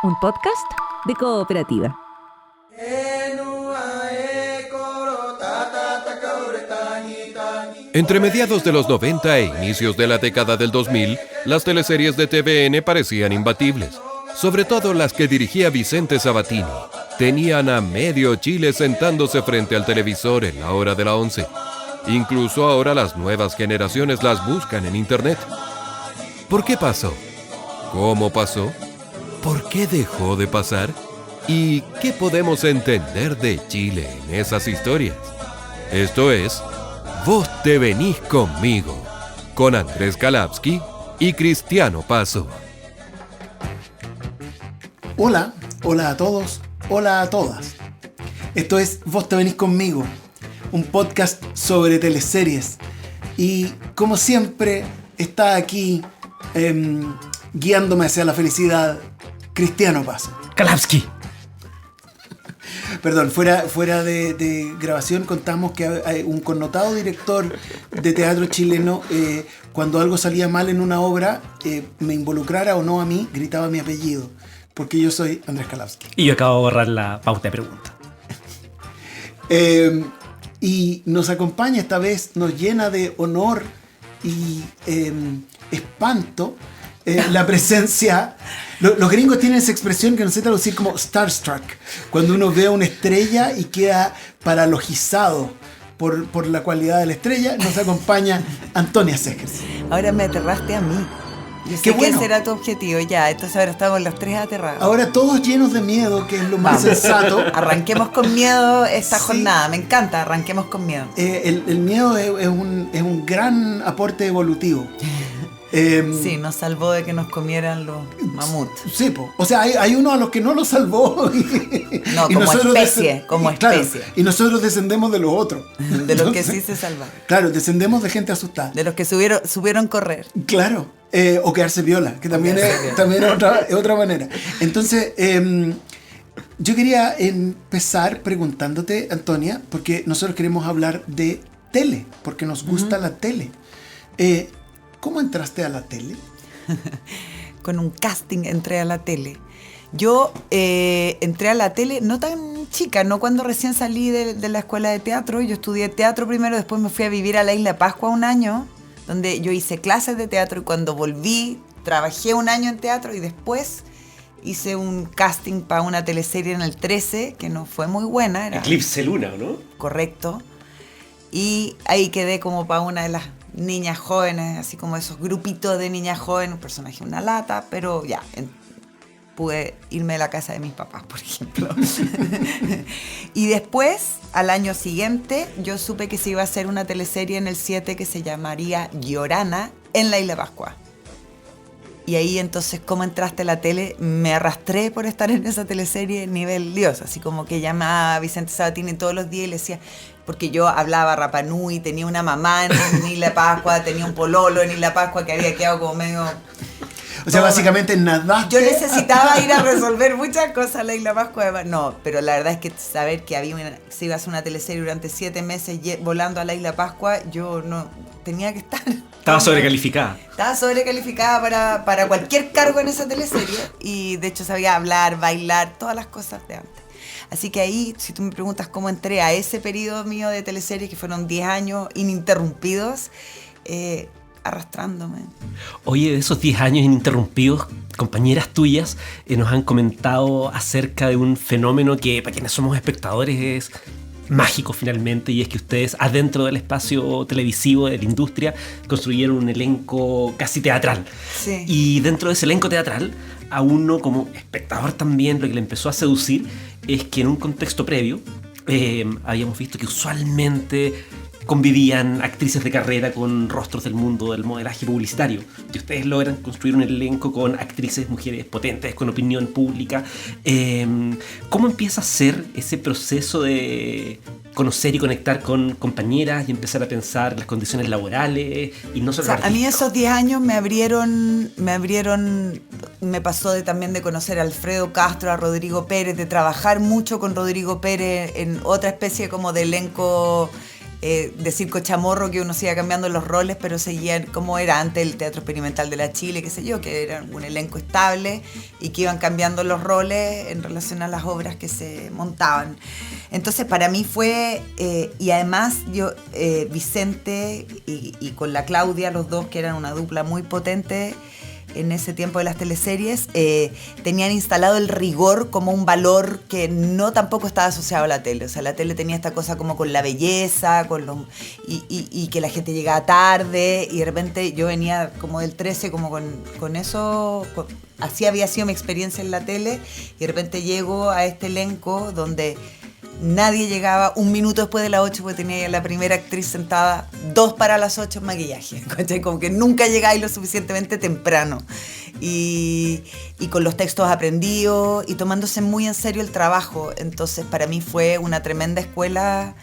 un podcast de Cooperativa. Entre mediados de los 90 e inicios de la década del 2000, las teleseries de TVN parecían imbatibles. Sobre todo las que dirigía Vicente Sabatini. Tenían a medio Chile sentándose frente al televisor en la hora de la 11. Incluso ahora las nuevas generaciones las buscan en internet. ¿Por qué pasó? ¿Cómo pasó? ¿Por qué dejó de pasar? ¿Y qué podemos entender de Chile en esas historias? Esto es Vos te venís conmigo, con Andrés Kalapski y Cristiano Paso. Hola a todos, hola a todas. Esto es Vos te venís conmigo, un podcast sobre teleseries. Y como siempre está aquí guiándome hacia la felicidad, Cristiano Paso. Kalapski. Perdón, fuera de grabación contamos que hay un connotado director de teatro chileno, cuando algo salía mal en una obra, me involucrara o no a mí, gritaba mi apellido, porque yo soy Andrés Kalapski. Y yo acabo de borrar la pauta de pregunta. Y nos acompaña esta vez, nos llena de honor y espanto la presencia. Los gringos tienen esa expresión que no sé traducir como starstruck, cuando uno ve a una estrella y queda paralogizado por la cualidad de la estrella. Nos acompaña Antonia Segers. Ahora me aterraste a mí. Yo sé Qué que bueno. ese era tu objetivo ya, entonces ahora estamos los tres aterrados. Ahora todos llenos de miedo, que es lo más Vamos. sensato. Arranquemos con miedo esta Sí. jornada, me encanta, arranquemos con miedo. El miedo es un gran aporte evolutivo. Sí, nos salvó de que nos comieran los mamuts. Sí, po. O sea, hay uno a los que no lo salvó. No, como especie, como claro, especie. y nosotros descendemos de los otros. De los que Entonces, sí se salvaron. Claro, descendemos de gente asustada. De los que supieron correr. Claro, o quedarse viola, que también quedarse es, viola. también es otra manera. Entonces, yo quería empezar preguntándote, Antonia, porque nosotros queremos hablar de tele, porque nos gusta la tele. ¿Cómo entraste a la tele? Con un casting entré a la tele. Yo entré a la tele no tan chica, no cuando recién salí de la escuela de teatro. Yo estudié teatro primero, después me fui a vivir a la Isla Pascua un año, donde yo hice clases de teatro, y cuando volví trabajé un año en teatro y después hice un casting para una teleserie en el 13 que no fue muy buena. Era Eclipse Luna, ¿no? correcto. Y ahí quedé como para una de las niñas jóvenes, así como esos grupitos de niñas jóvenes, un personaje una lata, pero ya, pude irme de la casa de mis papás, por ejemplo. Y después, al año siguiente, yo supe que se iba a hacer una teleserie en el 7 que se llamaría Llorana en la Isla Pascua. Y ahí entonces, ¿cómo entraste a la tele? Me arrastré por estar en esa teleserie nivel Dios, así como que llamaba a Vicente Sabatini todos los días y le decía, porque yo hablaba Rapa Nui, tenía una mamá en Isla Pascua, tenía un pololo en Isla Pascua que había quedado como medio... O sea, básicamente nadaste. Yo necesitaba ir a resolver muchas cosas a la Isla Pascua. No, pero la verdad es que saber que se iba a hacer una teleserie durante 7 meses volando a la Isla Pascua, yo no tenía que estar. Estaba sobrecalificada. Estaba sobrecalificada para cualquier cargo en esa teleserie, y de hecho sabía hablar, bailar, todas las cosas de antes. Así que ahí, si tú me preguntas cómo entré a ese periodo mío de teleseries, que fueron 10 años ininterrumpidos, arrastrándome. Oye, de esos 10 años ininterrumpidos, compañeras tuyas nos han comentado acerca de un fenómeno que para quienes somos espectadores es mágico finalmente, y es que ustedes adentro del espacio televisivo de la industria construyeron un elenco casi teatral. Sí. Y dentro de ese elenco teatral, a uno como espectador también lo que le empezó a seducir es que en un contexto previo habíamos visto que usualmente convivían actrices de carrera con rostros del mundo del modelaje publicitario, y ustedes logran construir un elenco con actrices, mujeres potentes, con opinión pública. ¿Cómo empieza a ser ese proceso de conocer y conectar con compañeras y empezar a pensar las condiciones laborales y no solo O sea, a mí esos 10 años me pasó también de conocer a Alfredo Castro, a Rodrigo Pérez, de trabajar mucho con Rodrigo Pérez en otra especie como de elenco de circo chamorro, que uno se iba cambiando los roles, pero seguían como era antes el Teatro Experimental de la Chile, qué sé yo, que era un elenco estable y que iban cambiando los roles en relación a las obras que se montaban. Entonces para mí fue, y además yo, Vicente y con la Claudia, los dos que eran una dupla muy potente en ese tiempo de las teleseries, tenían instalado el rigor como un valor que no tampoco estaba asociado a la tele. O sea, la tele tenía esta cosa como con la belleza, y que la gente llegaba tarde, y de repente yo venía como del 13, como con eso, así había sido mi experiencia en la tele, y de repente llego a este elenco donde nadie llegaba un minuto después de las 8 porque tenía la primera actriz sentada 2 para las 8 en maquillaje, ¿cachai? Como que nunca llegáis lo suficientemente temprano y con los textos aprendidos y tomándose muy en serio el trabajo. Entonces para mí fue una tremenda escuela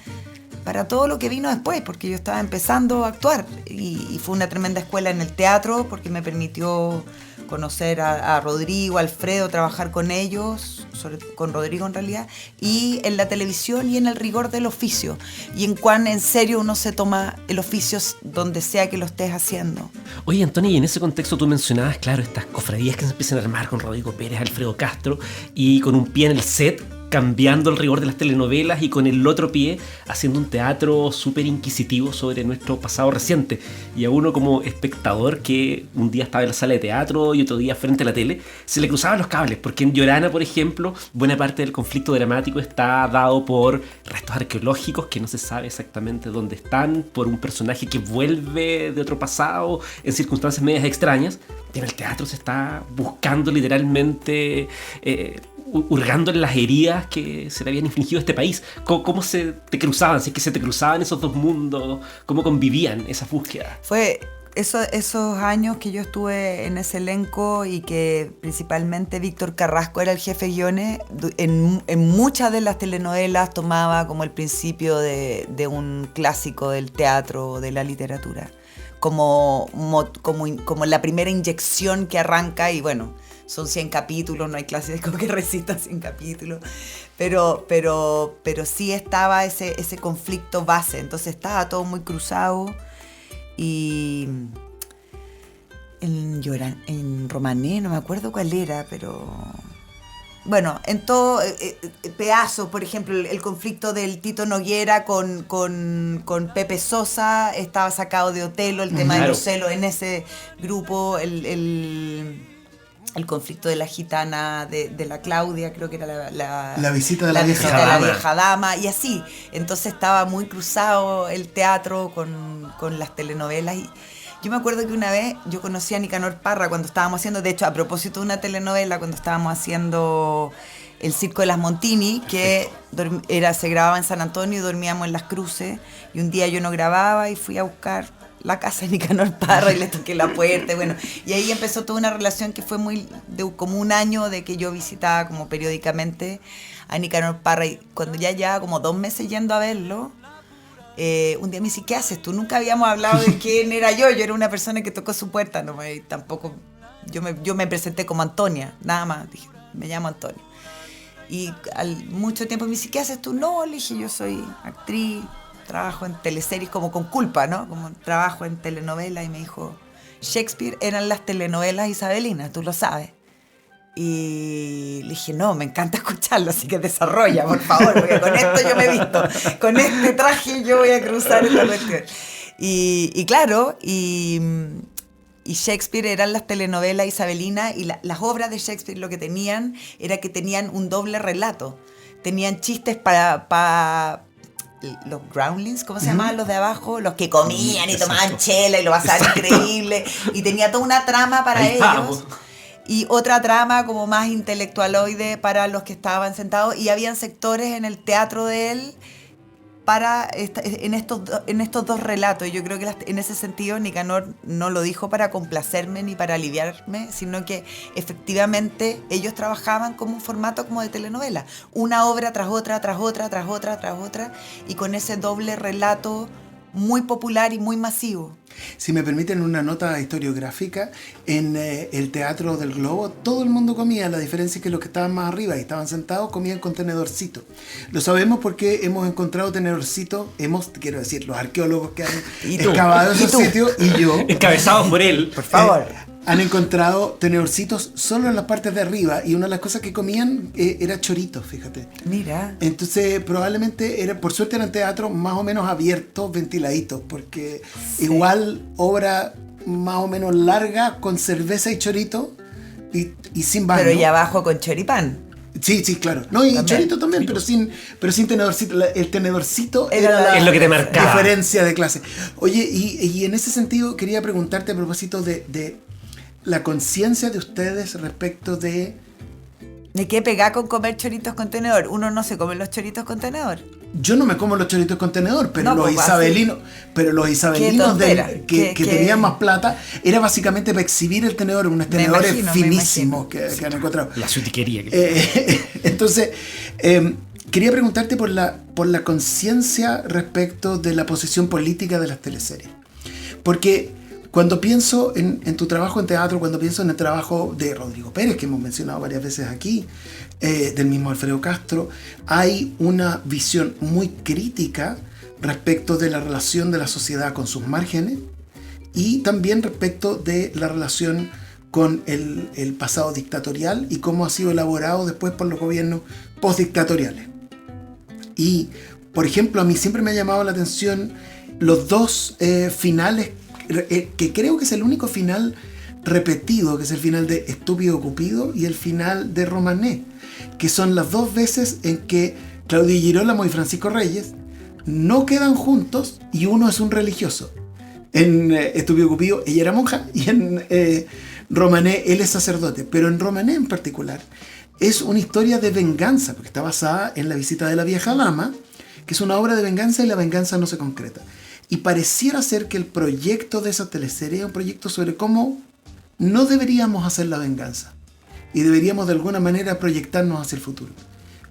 para todo lo que vino después, porque yo estaba empezando a actuar y fue una tremenda escuela en el teatro porque me permitió conocer a Rodrigo, a Alfredo, trabajar con ellos, con Rodrigo en realidad, y en la televisión y en el rigor del oficio, y en cuán en serio uno se toma el oficio donde sea que lo estés haciendo. Oye, Antonio, y en ese contexto tú mencionabas, claro, estas cofradías que se empiezan a armar con Rodrigo Pérez, Alfredo Castro, y con un pie en el set, cambiando el rigor de las telenovelas y con el otro pie haciendo un teatro súper inquisitivo sobre nuestro pasado reciente. Y a uno como espectador que un día estaba en la sala de teatro y otro día frente a la tele, se le cruzaban los cables, porque en Llorana, por ejemplo, buena parte del conflicto dramático está dado por restos arqueológicos que no se sabe exactamente dónde están, por un personaje que vuelve de otro pasado en circunstancias medias extrañas. Y en el teatro se está buscando literalmente hurgando en las heridas que se le habían infligido a este país. ¿Cómo se te cruzaban? Si es que se te cruzaban esos dos mundos, ¿cómo convivían esas búsquedas? Fue esos años que yo estuve en ese elenco y que principalmente Víctor Carrasco era el jefe de guiones, en muchas de las telenovelas tomaba como el principio de un clásico del teatro o de la literatura. Como la primera inyección que arranca, y bueno, son 100 capítulos, no hay clásico que resista 100 capítulos, pero sí estaba ese conflicto base, entonces estaba todo muy cruzado. Y en Romané, no me acuerdo cuál era, pero bueno, en todo pedazos, por ejemplo, el conflicto del Tito Noguera con Pepe Sosa estaba sacado de Otelo, el tema de los celos en ese grupo, el conflicto de la gitana de la Claudia, creo que era la visita de la vieja dama, y así. Entonces estaba muy cruzado el teatro con las telenovelas. Y yo me acuerdo que una vez yo conocí a Nicanor Parra cuando estábamos haciendo, de hecho, a propósito de una telenovela, cuando estábamos haciendo El Circo de las Montini, que se grababa en San Antonio y dormíamos en Las Cruces, y un día yo no grababa y fui a buscar la casa de Nicanor Parra y le toqué la puerta, bueno, y ahí empezó toda una relación que fue como un año de que yo visitaba como periódicamente a Nicanor Parra, y cuando ya llevaba como 2 meses yendo a verlo, un día me dice, ¿qué haces tú? Nunca habíamos hablado de quién era yo era una persona que tocó su puerta, no, tampoco, yo me presenté como Antonia, nada más, dije, me llamo Antonia, y al mucho tiempo me dice, ¿qué haces tú? No, le dije, yo soy actriz, trabajo en teleseries como con culpa, ¿no? Como trabajo en telenovelas, y me dijo, Shakespeare eran las telenovelas isabelinas, tú lo sabes. Y le dije, no, me encanta escucharlo, así que desarrolla, por favor, porque con esto yo me he visto, con este traje yo voy a cruzar esta cuestión. Y claro, y Shakespeare eran las telenovelas isabelinas, y las obras de Shakespeare lo que tenían era que tenían un doble relato, tenían chistes para los groundlings, ¿cómo se llamaban los de abajo? Los que comían y tomaban chela y lo pasaban increíble. Y tenía toda una trama para ellos. Y otra trama como más intelectualoide para los que estaban sentados. Y habían sectores en el teatro de él en estos dos relatos. Y yo creo que en ese sentido Nicanor no lo dijo para complacerme ni para aliviarme, sino que efectivamente ellos trabajaban como un formato como de telenovela, una obra tras otra, tras otra, tras otra, tras otra, y con ese doble relato muy popular y muy masivo. Si me permiten una nota historiográfica, en el Teatro del Globo todo el mundo comía, la diferencia es que los que estaban más arriba y estaban sentados comían con tenedorcito. Lo sabemos porque hemos encontrado tenedorcitos, quiero decir, los arqueólogos que han excavado esos sitios y yo, Encabezados por él. Por favor. han encontrado tenedorcitos solo en las partes de arriba y una de las cosas que comían era choritos, fíjate. Mira. Entonces probablemente por suerte eran teatros más o menos abiertos, ventiladitos, porque igual obra más o menos larga con cerveza y chorito y sin baño. Pero y abajo con choripán. Sí, claro. No, y También. chorito también, pero sin tenedorcito. El tenedorcito Era es lo que te marcaba. diferencia de clase. Oye, y en ese sentido quería preguntarte a propósito de la conciencia de ustedes respecto de... ¿De qué pegar con comer choritos con tenedor? Uno no se come los choritos con tenedor. Yo no me como los choritos con tenedor, pero No, los pues, isabelinos, tontera. que Que- tenían más plata, era básicamente para exhibir el tenedor, unos tenedores imagino, finísimos que han encontrado. La sutiquería. Entonces, quería preguntarte por la conciencia respecto de la posición política de las teleseries. Porque cuando pienso en tu trabajo en teatro, cuando pienso en el trabajo de Rodrigo Pérez, que hemos mencionado varias veces aquí, del mismo Alfredo Castro, hay una visión muy crítica respecto de la relación de la sociedad con sus márgenes y también respecto de la relación con el pasado dictatorial y cómo ha sido elaborado después por los gobiernos postdictatoriales. Y, por ejemplo, a mí siempre me ha llamado la atención los dos finales, que creo que es el único final repetido, que es el final de Estúpido Cupido y el final de Romané, que son las dos veces en que Claudio Girolamo y Francisco Reyes no quedan juntos y uno es un religioso. En Estúpido Cupido ella era monja y en Romané él es sacerdote, pero en Romané en particular es una historia de venganza, porque está basada en La visita de la vieja dama, que es una obra de venganza y la venganza no se concreta. Y pareciera ser que el proyecto de esa teleserie es un proyecto sobre cómo no deberíamos hacer la venganza y deberíamos de alguna manera proyectarnos hacia el futuro.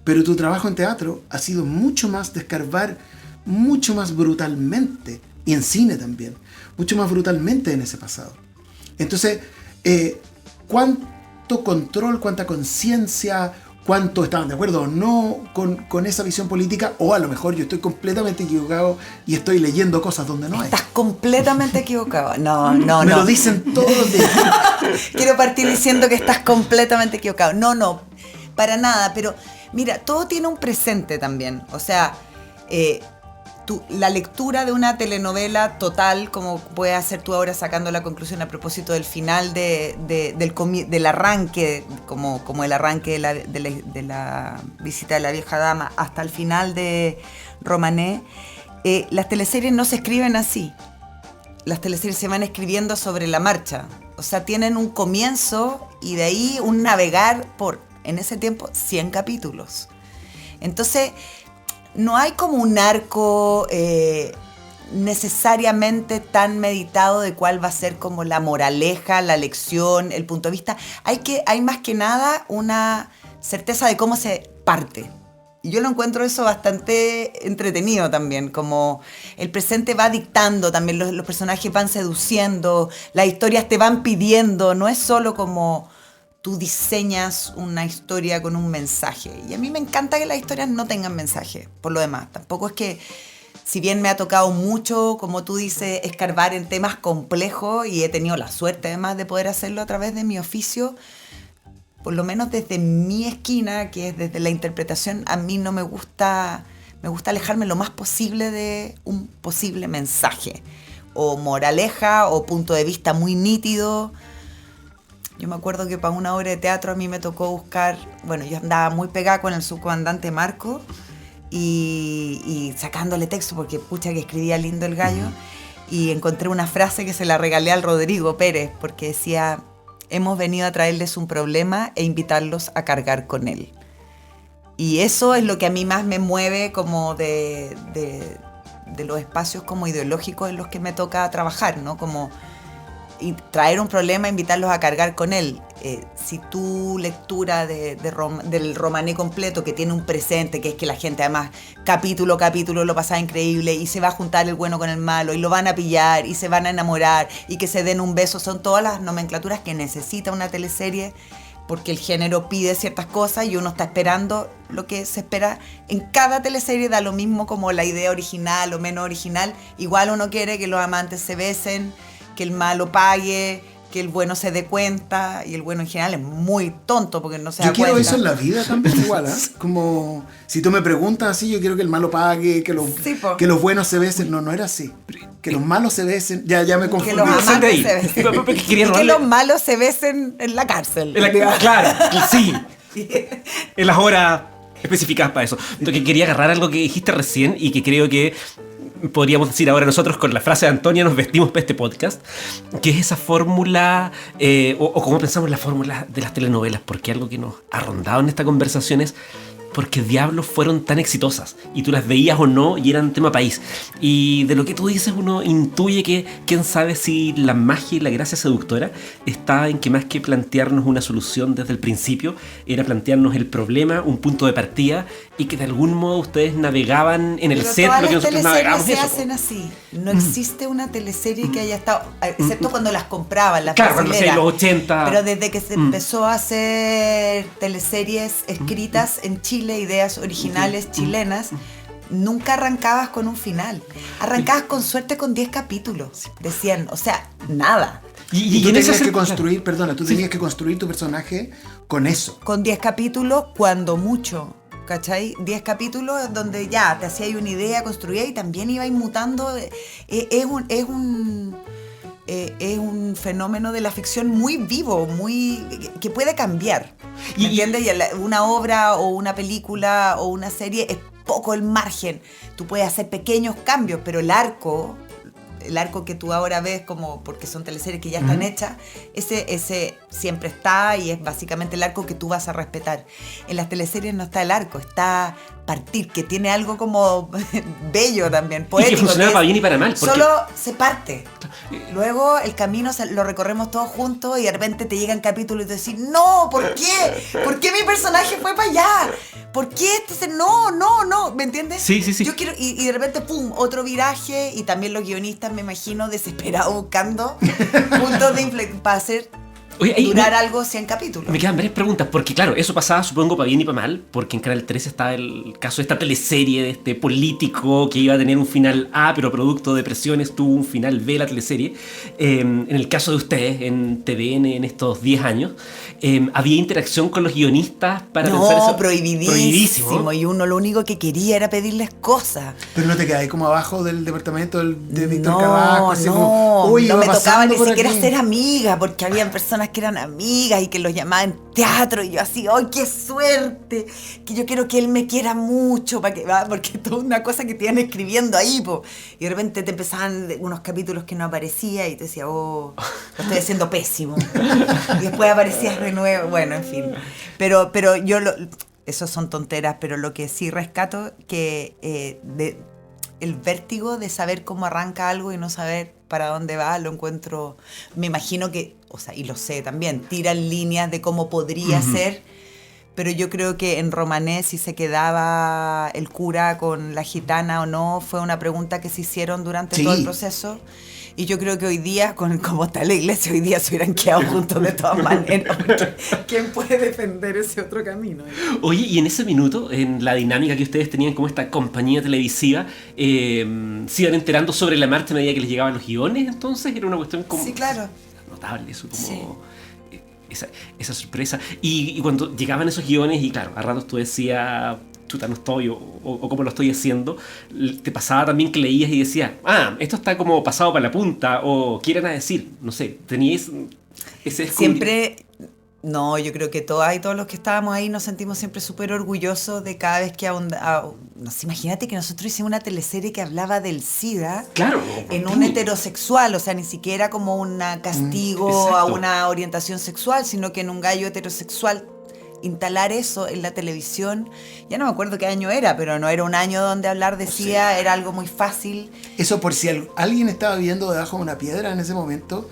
Pero tu trabajo en teatro ha sido mucho más de escarbar mucho más brutalmente, y en cine también, mucho más brutalmente en ese pasado. Entonces, ¿cuánto control, cuánta conciencia, cuánto estaban de acuerdo o no con esa visión política? O a lo mejor yo estoy completamente equivocado y estoy leyendo cosas donde no hay. Estás completamente equivocado. No. Me lo dicen todos los días. Quiero partir diciendo que estás completamente equivocado. No, para nada. Pero mira, todo tiene un presente también. O sea, la lectura de una telenovela total, como puedes hacer tú ahora sacando la conclusión a propósito del final del arranque, como el arranque de la visita de la vieja dama hasta el final de Romané, las teleseries no se escriben así. Las teleseries se van escribiendo sobre la marcha. O sea, tienen un comienzo y de ahí un navegar por, en ese tiempo, 100 capítulos. Entonces, no hay como un arco necesariamente tan meditado de cuál va a ser como la moraleja, la lección, el punto de vista. Hay más que nada una certeza de cómo se parte. Y yo lo encuentro eso bastante entretenido también, como el presente va dictando, también los personajes van seduciendo, las historias te van pidiendo, no es solo como tú diseñas una historia con un mensaje. Y a mí me encanta que las historias no tengan mensaje, por lo demás. Tampoco es que, si bien me ha tocado mucho, como tú dices, escarbar en temas complejos, y he tenido la suerte además de poder hacerlo a través de mi oficio, por lo menos desde mi esquina, que es desde la interpretación, a mí no me gusta alejarme lo más posible de un posible mensaje, o moraleja, o punto de vista muy nítido. Yo me acuerdo que para una obra de teatro a mí me tocó buscar, bueno, yo andaba muy pegada con el subcomandante Marco y sacándole texto, porque pucha que escribía lindo el gallo, y encontré una frase que se la regalé al Rodrigo Pérez, porque decía: hemos venido a traerles un problema e invitarlos a cargar con él. Y eso es lo que a mí más me mueve como de los espacios como ideológicos en los que me toca trabajar, ¿no? Como traer un problema, invitarlos a cargar con él. Si tu lectura del Romané completo, que tiene un presente, que es que la gente además capítulo a capítulo lo pasaba increíble y se va a juntar el bueno con el malo y lo van a pillar y se van a enamorar y que se den un beso, son todas las nomenclaturas que necesita una teleserie, porque el género pide ciertas cosas y uno está esperando lo que se espera en cada teleserie. Da lo mismo como la idea original o menos original. Igual uno quiere que los amantes se besen, que el malo pague, que el bueno se dé cuenta, y el bueno en general es muy tonto porque no se da Yo quiero cuenta. eso en la vida también igual, ¿eh? Como si tú me preguntas así, yo quiero que el malo pague, que Sí, po. que los buenos se besen. No era así. Que los malos se besen. Ya me Que confundí. los amantes se besen. Quería Y que robarle- los malos se besen en la cárcel. Claro, sí. En las horas especificadas para eso. Lo que quería agarrar algo que dijiste recién y que creo que podríamos decir ahora nosotros con la frase de Antonia nos vestimos para este podcast, que es esa fórmula, o cómo pensamos la fórmula de las telenovelas, porque algo que nos ha rondado en esta conversación es porque diablos fueron tan exitosas y tú las veías o no y eran tema país. Y de lo que tú dices uno intuye que quién sabe si la magia y la gracia seductora está en que más que plantearnos una solución desde el principio, era plantearnos el problema, un punto de partida, y que de algún modo ustedes navegaban en el Pero set todas lo que las nosotros teleseries navegamos se eso. hacen así. No existe una teleserie que haya estado, excepto cuando las compraban, las Claro, cuando brasileras. los 80. Pero desde que se empezó a hacer teleseries escritas en Chile, ideas originales chilenas, nunca arrancabas con un final. Arrancabas con suerte con 10 capítulos. Decían, o sea, nada. Y tú en eso tenías se- que construir, perdona, tú tenías que construir tu personaje con eso. Con 10 capítulos, cuando mucho. ¿Cachai? 10 capítulos donde ya te hacías una idea, construías y también ibas mutando. Es un fenómeno de la ficción muy vivo, muy que puede cambiar. ¿Me entiendes? Y una obra o una película o una serie es poco el margen. Tú puedes hacer pequeños cambios, pero el arco que tú ahora ves, como porque son teleseries que ya están hechas, ese siempre está y es básicamente el arco que tú vas a respetar. En las teleseries no está el arco, está partir, que tiene algo como bello también, Y que poético. funcionaba que para es- bien y para mal. Porque Solo se parte. Luego el camino lo recorremos todos juntos y de repente te llegan capítulos y te decís, no, ¿por qué? ¿Por qué mi personaje fue para allá? ¿Por qué? Entonces, no, ¿me entiendes? Sí. Yo quiero, y de repente, pum, otro viraje, y también los guionistas, me imagino, desesperados buscando puntos de inflexión para hacer Oye, ahí durar algo 100 capítulos. me quedan varias preguntas, porque claro, eso pasaba supongo para bien y para mal, porque en Canal 13 estaba el caso de esta teleserie de este político que iba a tener un final A, pero producto de presiones tuvo un final B la teleserie. En el caso de ustedes, en TVN en estos 10 años, ¿había interacción con los guionistas para pensar eso? No, prohibidísimo. Y uno lo único que quería era pedirles cosas. Pero no te quedas ahí como abajo del departamento de Víctor No, Cavaco, así no, como, uy, no iba me tocaba pasando ni por siquiera aquí. ser amiga, porque habían personas que eran amigas y que los llamaban teatro, y yo así, ¡ay, qué suerte! Que yo quiero que él me quiera mucho, porque es toda una cosa que te iban escribiendo ahí, po. Y de repente te empezaban unos capítulos que no aparecía y te decía, oh, lo estoy haciendo pésimo. Y después aparecías de nuevo, bueno, en fin. Pero esos son tonteras, pero lo que sí rescato que el vértigo de saber cómo arranca algo y no saber para dónde va, lo encuentro, me imagino que, o sea, y lo sé también, tiran líneas de cómo podría ser, pero yo creo que en Romané si se quedaba el cura con la gitana o no, fue una pregunta que se hicieron durante Sí. todo el proceso. Y yo creo que hoy día, como está la iglesia, hoy día se hubieran quedado juntos de todas maneras. Porque ¿quién puede defender ese otro camino? Oye, y en ese minuto, en la dinámica que ustedes tenían como esta compañía televisiva, ¿se iban enterando sobre la marcha a medida que les llegaban los guiones? Entonces era una cuestión como... Sí, claro. Notable eso, como... Sí. Esa sorpresa. Y cuando llegaban esos guiones, y claro, a ratos tú decías, chuta, no estoy, o cómo lo estoy haciendo, te pasaba también que leías y decías, esto está como pasado para la punta, o ¿qué iban a decir? No sé, teníais ese Siempre, no, yo creo que todos los que estábamos ahí nos sentimos siempre súper orgullosos de cada vez que no sé, imagínate que nosotros hicimos una teleserie que hablaba del SIDA. Claro. En un heterosexual, o sea, ni siquiera como un castigo a exacto. una orientación sexual, sino que en un gallo heterosexual instalar eso en la televisión, ya no me acuerdo qué año era, pero no era un año donde hablar de SIDA, era algo muy fácil. Eso por si alguien estaba viviendo debajo de una piedra en ese momento,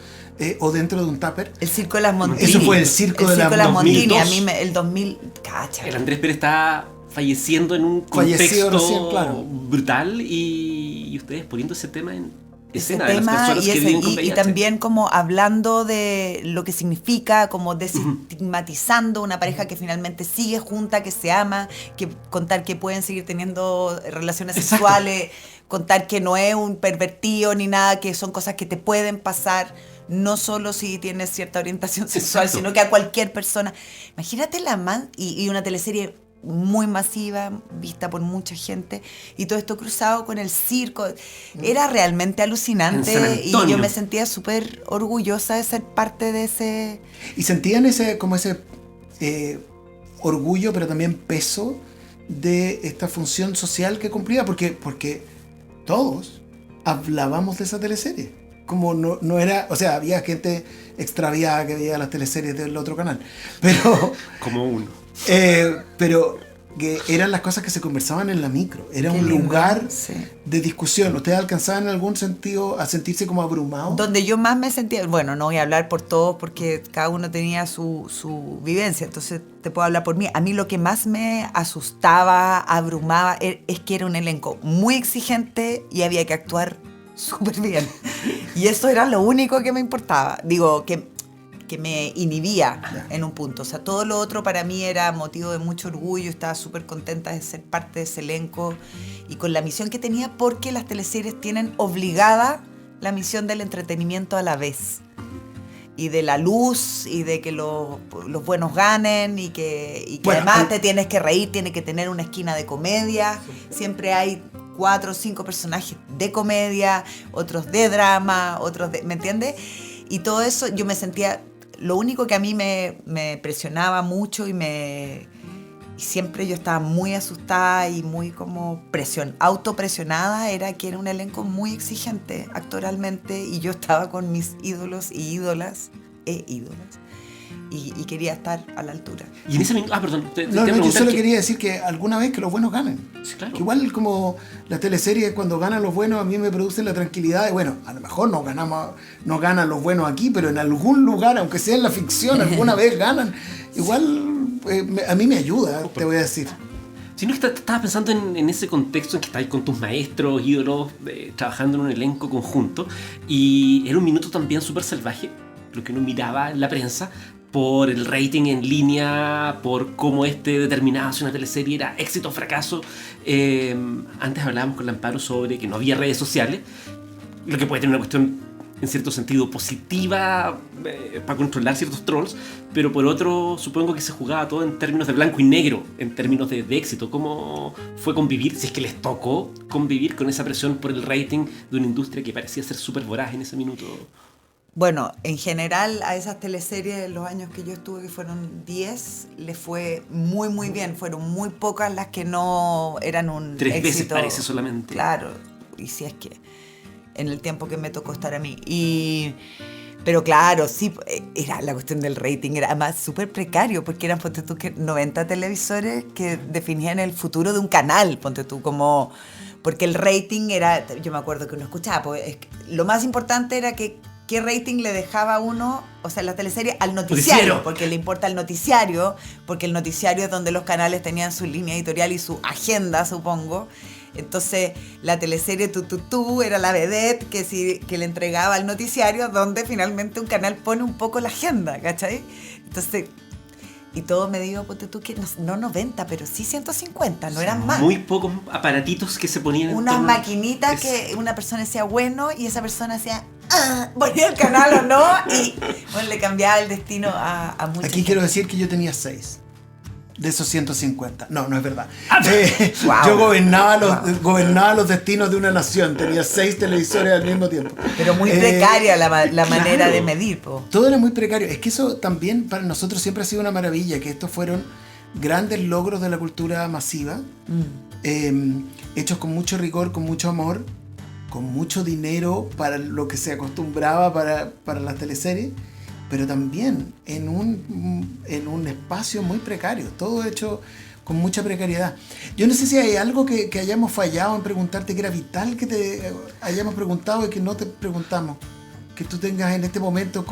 o dentro de un tupper. El Circo de las Montini. Eso fue el Circo de las Montini. 2002. A mí el 2000, cacha. El Andrés Pérez está falleciendo en un Fallecido contexto recién, claro. brutal y ustedes poniendo ese tema en Ese escena de las tema personas que viven con y VIH. también como hablando de lo que significa, como desestigmatizando una pareja que finalmente sigue junta, que se ama, que contar que pueden seguir teniendo relaciones Exacto. sexuales, contar que no es un pervertido ni nada, que son cosas que te pueden pasar, no solo si tienes cierta orientación sexual, Exacto. sino que a cualquier persona. Imagínate y una teleserie muy masiva, vista por mucha gente, y todo esto cruzado con el circo. Era realmente En San alucinante y Antonio. yo me sentía súper orgullosa de ser parte de ese... Y sentían ese orgullo, pero también peso de esta función social que cumplía, porque todos hablábamos de esa teleserie. Como no era, o sea, había gente extraviada que veía las teleseries del otro canal, pero Como uno. pero que eran las cosas que se conversaban en la micro. Era Qué un lindo, lugar sí. de discusión. ¿Ustedes alcanzaban en algún sentido a sentirse como abrumados? Donde yo más me sentía, bueno, no voy a hablar por todos porque cada uno tenía su vivencia, entonces te puedo hablar por mí. A mí lo que más me asustaba, abrumaba, es que era un elenco muy exigente y había que actuar súper bien. Y eso era lo único que me importaba. Digo, que me inhibía en un punto. O sea, todo lo otro para mí era motivo de mucho orgullo. Estaba súper contenta de ser parte de ese elenco y con la misión que tenía, porque las teleseries tienen obligada la misión del entretenimiento a la vez. Y de la luz, y de que los buenos ganen, y que Bueno, además te tienes que reír, tiene que tener una esquina de comedia. Siempre hay 4 o 5 personajes de comedia, otros de drama, otros de... ¿Me entiendes? Y todo eso yo me sentía... Lo único que a mí me presionaba mucho y siempre yo estaba muy asustada y muy como autopresionada, era que era un elenco muy exigente actoralmente y yo estaba con mis ídolos y ídolas y quería estar a la altura. Y en ese minuto... perdón. No, yo solo quería decir que alguna vez que los buenos ganen. Sí, claro. Que igual como las teleseries, cuando ganan los buenos, a mí me producen la tranquilidad de, bueno, a lo mejor no ganan los buenos aquí, pero en algún lugar, aunque sea en la ficción, alguna vez ganan. Igual a mí me ayuda, te voy a decir. Sino que estabas pensando en ese contexto en que estabas con tus maestros, ídolos, trabajando en un elenco conjunto, y era un minuto también súper salvaje, lo que uno miraba en la prensa, por el rating en línea, por cómo determinaba si una teleserie era éxito o fracaso. Antes hablábamos con Amparo sobre que no había redes sociales, lo que puede tener una cuestión en cierto sentido positiva para controlar ciertos trolls, pero por otro supongo que se jugaba todo en términos de blanco y negro, en términos de éxito. ¿Cómo fue convivir, si es que les tocó convivir con esa presión por el rating de una industria que parecía ser súper voraz en ese minuto? Bueno, en general a esas teleseries en los años que yo estuve, que fueron 10, les fue muy muy bien. Fueron muy pocas las que no eran un 3 éxito. veces parece solamente. Claro, y si es que en el tiempo que me tocó estar a mí. Pero claro, sí, era la cuestión del rating, era además súper precario, porque eran, ponte tú, que 90 televisores que definían el futuro de un canal, ponte tú, como... Porque el rating era, yo me acuerdo que uno escuchaba, pues, lo más importante era qué rating le dejaba a uno, o sea, la teleserie al noticiario, porque le importa el noticiario, porque el noticiario es donde los canales tenían su línea editorial y su agenda, supongo. Entonces, la teleserie Tú era la vedette que le entregaba al noticiario, donde finalmente un canal pone un poco la agenda, ¿cachai? Entonces, y todo medido, ponte tú, que no 90, pero sí 150, no eran más. Muy pocos aparatitos que se ponían en Unas torno- maquinitas que una persona decía bueno y esa persona decía ponía el canal o no, y bueno, le cambiaba el destino a mucha Aquí gente. quiero decir que yo tenía 6 de esos 150. No es verdad. Wow. Yo gobernaba los destinos de una nación. Tenía 6 televisores al mismo tiempo. Pero muy precaria la manera de medir, po. Todo era muy precario. Es que eso también para nosotros siempre ha sido una maravilla, que estos fueron grandes logros de la cultura masiva, hechos con mucho rigor, con mucho amor, con mucho dinero para lo que se acostumbraba para las teleseries, pero también en un espacio muy precario, todo hecho con mucha precariedad. Yo no sé si hay algo que hayamos fallado en preguntarte, que era vital que te hayamos preguntado y que no te preguntamos. Que tú tengas en este momento,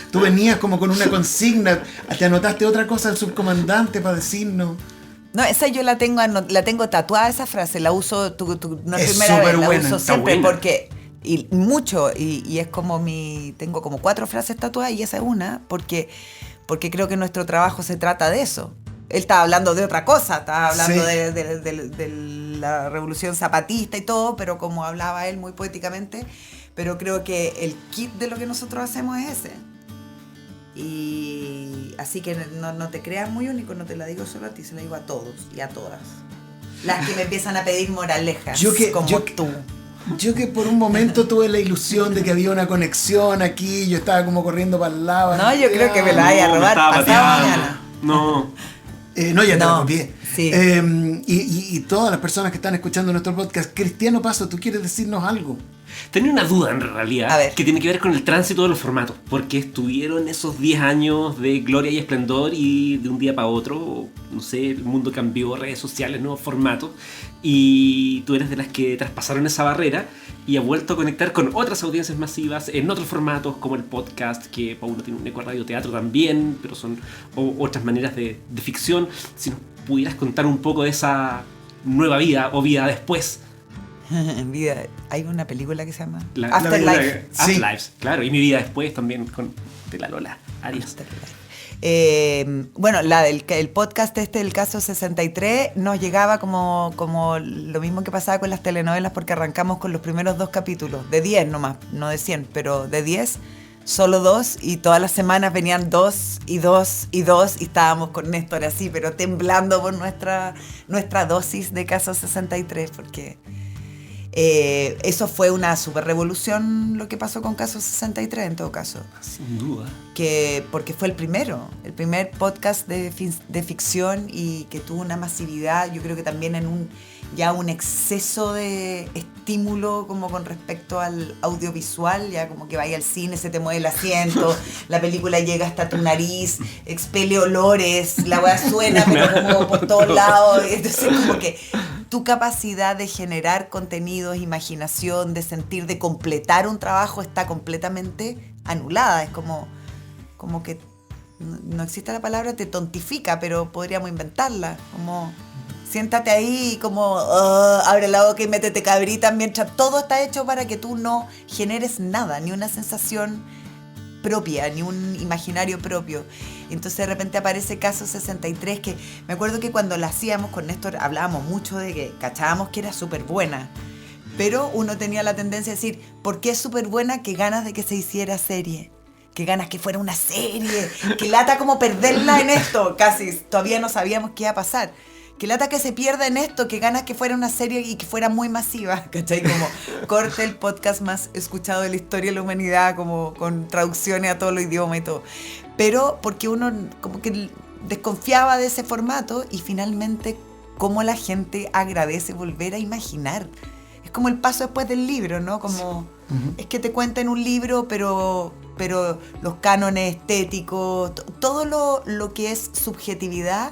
tú venías como con una consigna, te anotaste otra cosa al subcomandante para decirnos. No, esa yo la tengo tatuada, esa frase, la uso, no es Es primera vez, la superbuena, uso está siempre buena. porque, y mucho, y es como tengo como 4 frases tatuadas y esa es una, porque creo que nuestro trabajo se trata de eso. Él estaba hablando de otra cosa, estaba hablando Sí. de la revolución zapatista y todo, pero como hablaba él muy poéticamente, pero creo que el kit de lo que nosotros hacemos es ese. Y así que no te creas muy único, no te la digo solo a ti, se la digo a todos y a todas. Las que me empiezan a pedir moralejas, como tú. Yo que por un momento tuve la ilusión de que había una conexión aquí, yo estaba como corriendo para el lado. No, yo creo que me la Ah, vaya a me robar estaba pasado pateando. mañana. No. no, ya te No, la copié. sí. Y todas las personas que están escuchando nuestro podcast, Cristiano Paso, ¿tú quieres decirnos algo? Tenía una duda en realidad A ver. que tiene que ver con el tránsito de los formatos, porque estuvieron esos 10 años de gloria y esplendor y de un día para otro, no sé, el mundo cambió, redes sociales, nuevos formatos, y tú eres de las que traspasaron esa barrera y ha vuelto a conectar con otras audiencias masivas en otros formatos como el podcast, que Paulo tiene un eco radioteatro también, pero son otras maneras de ficción. Si nos pudieras contar un poco de esa nueva vida o vida después. En vida, hay una película que se llama La Afterlife. película Afterlives, claro, y mi vida después también con de la Lola Arias. Bueno, el podcast del caso 63 nos llegaba como lo mismo que pasaba con las telenovelas, porque arrancamos con los primeros 2 capítulos, de 10 nomás, no de 100, pero de 10, solo 2, y todas las semanas venían 2 y 2 y 2, y estábamos con Néstor así, pero temblando por nuestra dosis de caso 63, porque eso fue una super revolución lo que pasó con Caso 63 en todo caso. Sin duda. Porque fue el primer podcast de ficción, y que tuvo una masividad, yo creo que también en un exceso de estímulo como con respecto al audiovisual, ya como que vaya al cine, se te mueve el asiento, la película llega hasta tu nariz, expele olores, la weá suena pero como por todos lados, entonces como que tu capacidad de generar contenidos, imaginación, de sentir, de completar un trabajo está completamente anulada, es como que no existe la palabra, te tontifica, pero podríamos inventarla, como siéntate ahí y como abre la boca y métete cabrita, mientras todo está hecho para que tú no generes nada, ni una sensación propia, ni un imaginario propio. Entonces de repente aparece Caso 63, que me acuerdo que cuando la hacíamos con Néstor hablábamos mucho de que cachábamos que era súper buena, pero uno tenía la tendencia a decir, ¿por qué es súper buena? Qué ganas de que se hiciera serie, qué ganas que fuera una serie, qué lata como perderla en esto, casi todavía no sabíamos qué iba a pasar. Qué lata que se pierda en esto, qué ganas que fuera una serie y que fuera muy masiva, ¿cachai? Como corte el podcast más escuchado de la historia de la humanidad, como con traducciones a todos los idiomas y todo. Pero porque uno como que desconfiaba de ese formato, y finalmente cómo la gente agradece volver a imaginar. Es como el paso después del libro, ¿no? Como es que te cuentan un libro, pero los cánones estéticos, todo lo que es subjetividad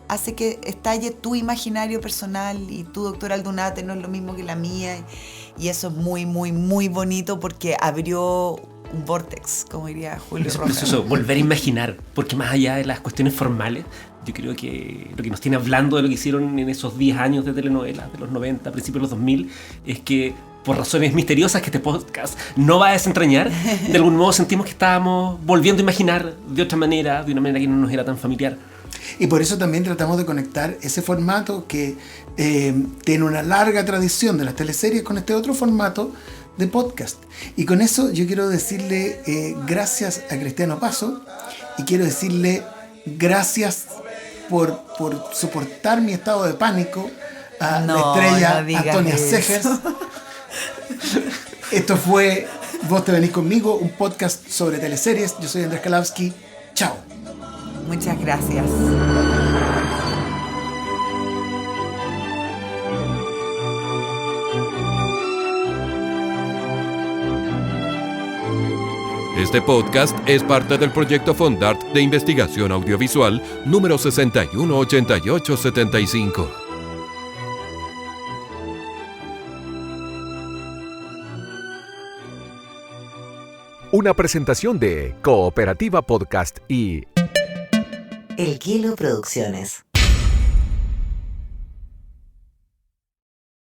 hace que estalle tu imaginario personal, y tu doctora Aldunate no es lo mismo que la mía, y eso es muy, muy, muy bonito porque abrió un vortex, como diría Julio Es Rojas. precioso volver a imaginar, porque más allá de las cuestiones formales, yo creo que lo que nos tiene hablando de lo que hicieron en esos 10 años de telenovelas, de los 90, principios de los 2000, es que por razones misteriosas que este podcast no va a desentrañar, de algún modo sentimos que estábamos volviendo a imaginar de otra manera, de una manera que no nos era tan familiar. Y por eso también tratamos de conectar ese formato que tiene una larga tradición de las teleseries con este otro formato de podcast. Y con eso yo quiero decirle gracias a Cristiano Paso, y quiero decirle gracias por soportar mi estado de pánico a la estrella no digas Antonia eso. Segers. Esto fue Vos te venís conmigo, un podcast sobre teleseries. Yo soy Andrés Kalawski. Chao. Muchas gracias. Este podcast es parte del proyecto Fondart de Investigación Audiovisual número 618875. Una presentación de Cooperativa Podcast y El Kilo Producciones.